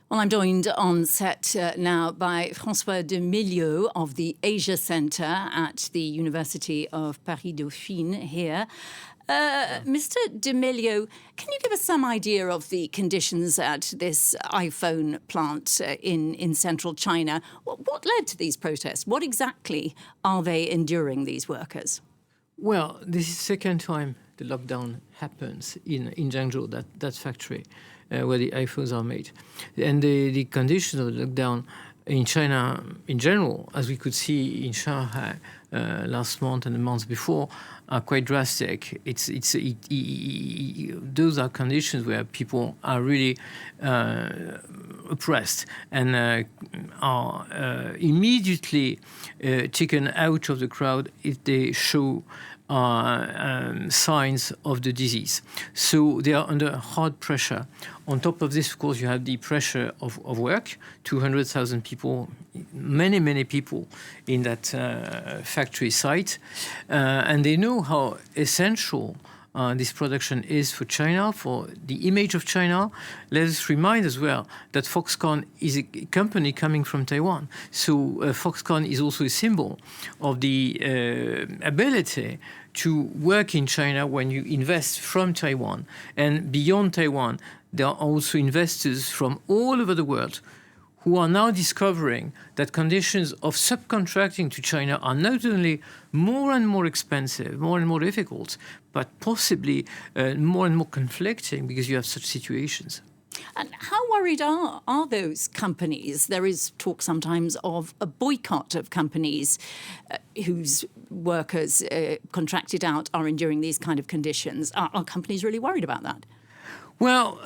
Well, I'm joined on set now by François Di Meglio of the Asia Centre at the University of Paris-Dauphine here. Mr. Di Meglio, can you give us some idea of the conditions at this iPhone plant in central China? What led to these protests? What exactly are they enduring, these workers? Well, this is the second time the lockdown happens in Zhengzhou, that factory where the iPhones are made. And the conditions of the lockdown in China in general, as we could see in Shanghai last month and the months before, are quite drastic. Those are conditions where people are really oppressed and are immediately taken out of the crowd if they show signs of the disease. So they are under hard pressure. On top of this, of course, you have the pressure of work. 200,000 people, many people in that factory site. And they know how essential this production is for China, for the image of China. Let us remind as well that Foxconn is a company coming from Taiwan. So Foxconn is also a symbol of the ability to work in China when you invest from Taiwan. And beyond Taiwan, there are also investors from all over the world who are now discovering that conditions of subcontracting to China are not only more and more expensive, more and more difficult, but possibly more and more conflicting because you have such situations. And how worried are those companies? There is talk sometimes of a boycott of companies whose workers contracted out are enduring these kind of conditions. Are companies really worried about that? Well,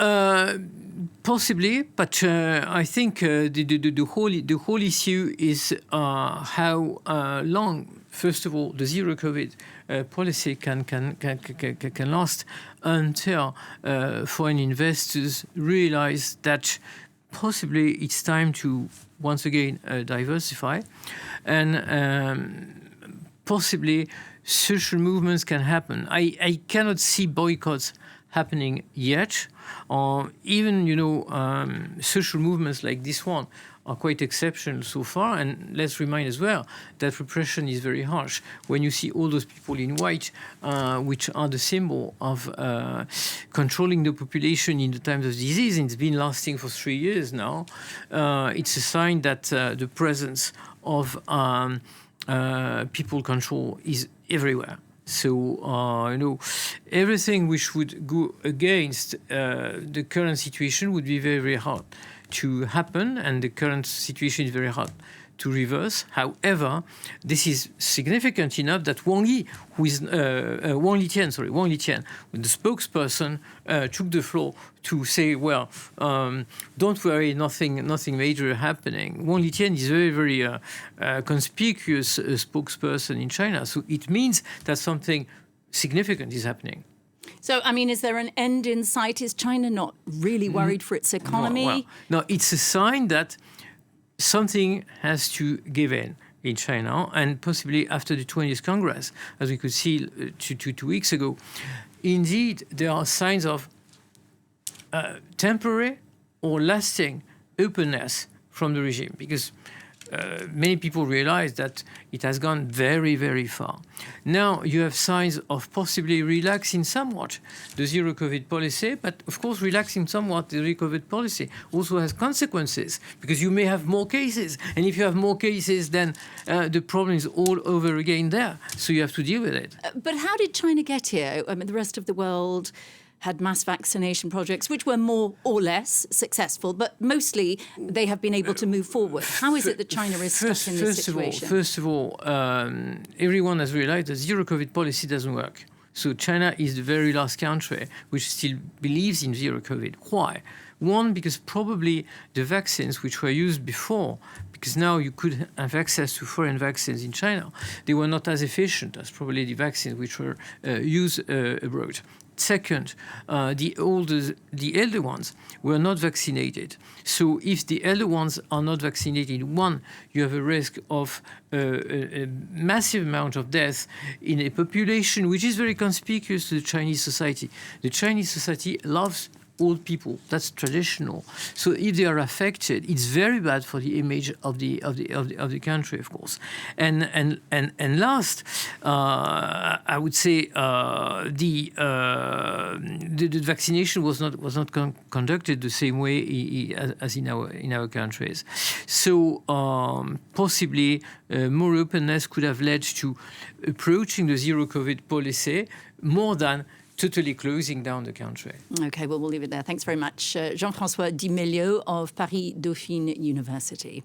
possibly, but I think the whole issue is how long, first of all, the zero COVID policy can last until foreign investors realize that possibly it's time to once again diversify, and possibly social movements can happen. I cannot see boycotts happening yet, or even social movements like this one are quite exceptional so far. And let's remind as well that repression is very harsh. When you see all those people in white, which are the symbol of controlling the population in the times of disease, and it's been lasting for 3 years now, it's a sign that the presence of people control is everywhere. So, everything which would go against the current situation would be very, very hard to happen, and the current situation is very hard to reverse. However, this is significant enough that Wang Litian, the spokesperson, took the floor to say, well, don't worry, nothing major happening. Wang Litian is a very conspicuous spokesperson in China, so it means that something significant is happening. So, I mean, is there an end in sight? Is China not really worried for its economy? No, it's a sign that something has to give in China, and possibly after the 20th Congress, as we could see 2 weeks ago. Indeed, there are signs of temporary or lasting openness from the regime, because many people realize that it has gone very, very far. Now you have signs of possibly relaxing somewhat the zero COVID policy, but of course relaxing somewhat the zero COVID policy also has consequences, because you may have more cases, and if you have more cases, then the problem is all over again there. So you have to deal with it. But how did China get here? I mean, the rest of the world had mass vaccination projects, which were more or less successful, but mostly they have been able to move forward. How is it that China is stuck in this situation? First of all, everyone has realized that zero COVID policy doesn't work. So China is the very last country which still believes in zero COVID. Why? One, because probably the vaccines which were used before, because now you could have access to foreign vaccines in China, they were not as efficient as probably the vaccines which were used abroad. Second, the elder ones were not vaccinated. So if the elder ones are not vaccinated, one, you have a risk of a massive amount of death in a population which is very conspicuous to the Chinese society. The Chinese society loves old people. That's traditional. So if they are affected, it's very bad for the image of the country, of course. And last, I would say the vaccination was not conducted the same way as in our countries. So possibly more openness could have led to approaching the zero COVID policy more than totally closing down the country. Okay, well, we'll leave it there. Thanks very much. Jean-François Di Meglio of Paris Dauphine University.